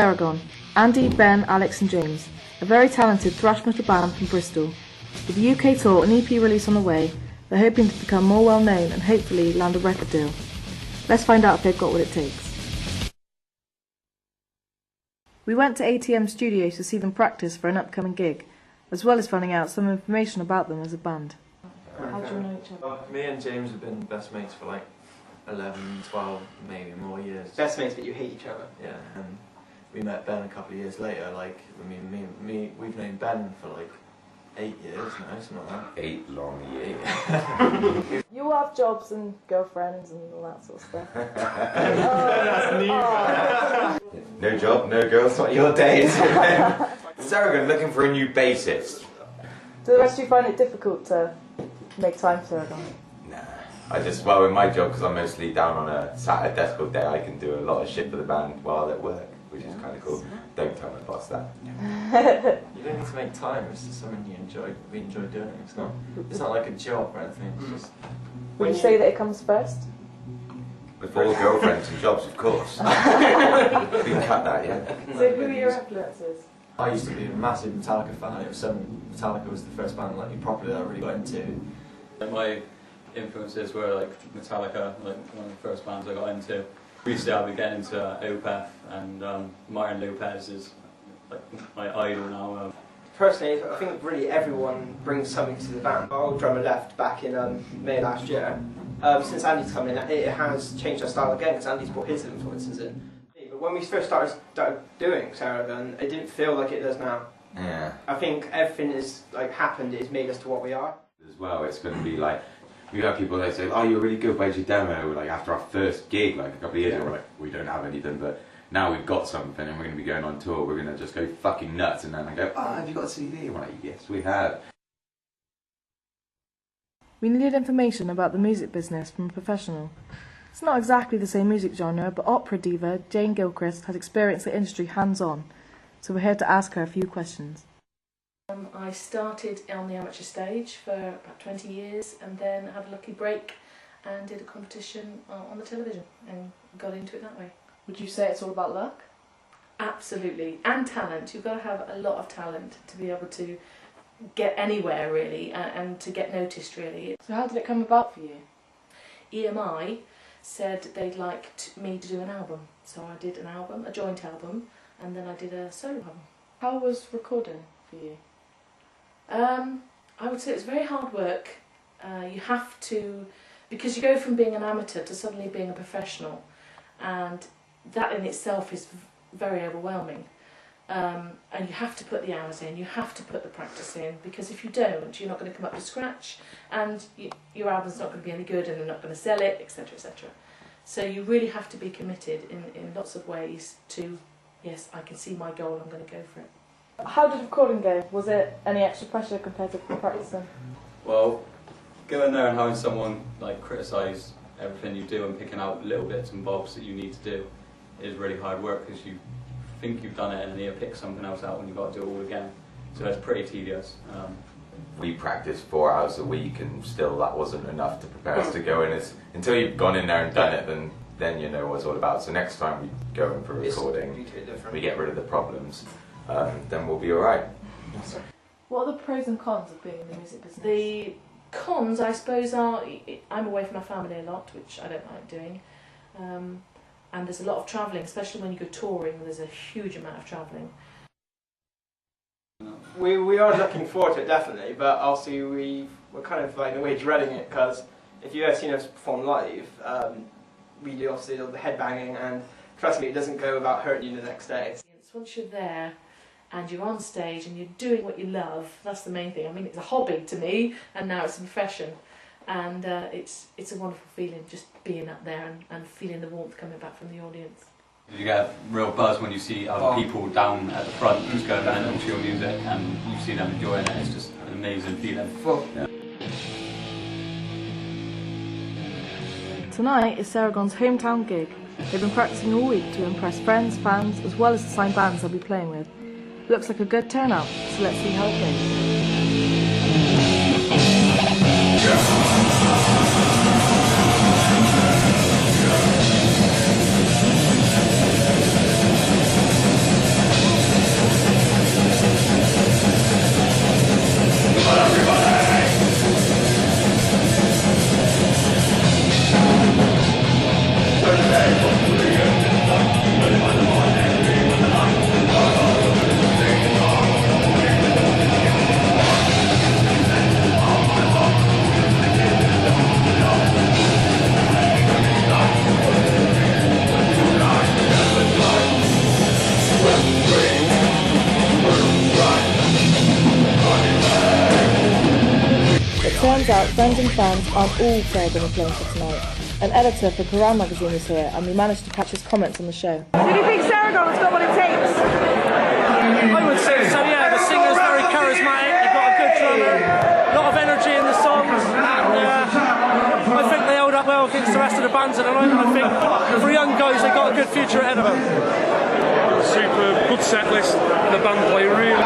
Seregon, Andy, Ben, Alex and James, a very talented thrash metal band from Bristol. With a UK tour and EP release on the way, they're hoping to become more well known and hopefully land a record deal. Let's find out if they've got what it takes. We went to ATM Studios to see them practice for an upcoming gig, as well as finding out some information about them as a band. How do you know each other? Well, me and James have been best mates for like 11, 12, maybe more years. Best mates, but you hate each other. Yeah, and we met Ben a couple of years later. Like, I mean, we've known Ben for like 8 years now, something like that. 8 long years. You all have jobs and girlfriends and all that sort of stuff. No job, no girls, not your days. Seregon looking for a new bassist. Do the rest of you find it difficult to make time for Seregon? Nah, well, in my job, because I'm mostly down on a Saturday desk all day, I can do a lot of shit for the band while at work, which is kind of cool. Don't tell my boss that. You don't need to make time. It's just something you enjoy. We enjoy doing it. It's not like a job or anything. It's just. Would you say that it comes first? Before girlfriends and jobs, of course. We can cut that, yeah. So who are your influences? I used to be a massive Metallica fan. Metallica was the first band like properly that I really got into. My influences were like Metallica, like one of the first bands I got into. Recently I've been getting into Opeth, and Martin Lopez is like my idol now. Personally, I think really everyone brings something to the band. Our old drummer left back in May last year. Since Andy's come in, it has changed our style again because Andy's brought his influences in. But when we first started doing Seregon, it didn't feel like it does now. Yeah. I think everything is like happened. It's made us to what we are. As well, it's going to be like, we have people that say, oh, you're really good, where's your demo? Like after our first gig, like a couple of years ago, we're like, we don't have anything, but now we've got something and we're going to be going on tour, we're going to just go fucking nuts, and then I go, oh, have you got a CD? And we're like, yes, we have. We needed information about the music business from a professional. It's not exactly the same music genre, but opera diva Jane Gilchrist has experienced the industry hands-on, so we're here to ask her a few questions. I started on the amateur stage for about 20 years and then had a lucky break and did a competition on the television and got into it that way. Would you say it's all about luck? Absolutely, and talent. You've got to have a lot of talent to be able to get anywhere really, and to get noticed really. So how did it come about for you? EMI said they'd like me to do an album, so I did an album, a joint album, and then I did a solo album. How was recording for you? I would say it's very hard work. You have to, because you go from being an amateur to suddenly being a professional, and that in itself is very overwhelming. And you have to put the hours in, you have to put the practice in, because if you don't, you're not going to come up to scratch, and your album's not going to be any good, and they're not going to sell it, etc., etc. So you really have to be committed in lots of ways to, yes, I can see my goal, I'm going to go for it. How did recording go? Was it any extra pressure compared to practicing? Well, going there and having someone like criticise everything you do and picking out little bits and bobs that you need to do is really hard work, because you think you've done it and then you pick something else out when you've got to do it all again. So it's pretty tedious. We practiced 4 hours a week, and still that wasn't enough to prepare us to go in. Until you've gone in there and done it, then you know what it's all about. So next time we go in for recording, we get rid of the problems, then we'll be alright. What are the pros and cons of being in the music business? The cons, I suppose, are I'm away from my family a lot, which I don't like doing. And there's a lot of travelling, especially when you go touring, there's a huge amount of travelling. We are looking forward to it, definitely, but also we're kind of like in a way dreading it, because if you've ever seen us perform live, we do obviously all the headbanging, and trust me, it doesn't go without hurting you the next day. Once you're there and you're on stage and you're doing what you love, that's the main thing. I mean, it's a hobby to me, and now it's a profession. And it's a wonderful feeling just being up there and feeling the warmth coming back from the audience. You get a real buzz when you see other people down at the front just going down to your music, and you see them enjoying it. It's just an amazing feeling. Yeah. Tonight is Seregon's hometown gig. They've been practicing all week to impress friends, fans, as well as the signed bands they'll be playing with. Looks like a good turnout, so let's see how it goes. turns out friends and fans aren't all Seregon and playing for tonight. An editor for Kerrang! Magazine is here, and we managed to catch his comments on the show. Do you think Seregon has got what it takes? I would say so, yeah. The singer's very charismatic, they've got a good drummer, a lot of energy in the songs, and I think they hold up well against the rest of the bands at the night, and I think for young guys they've got a good future ahead of them. Superb, good set list, and the band play really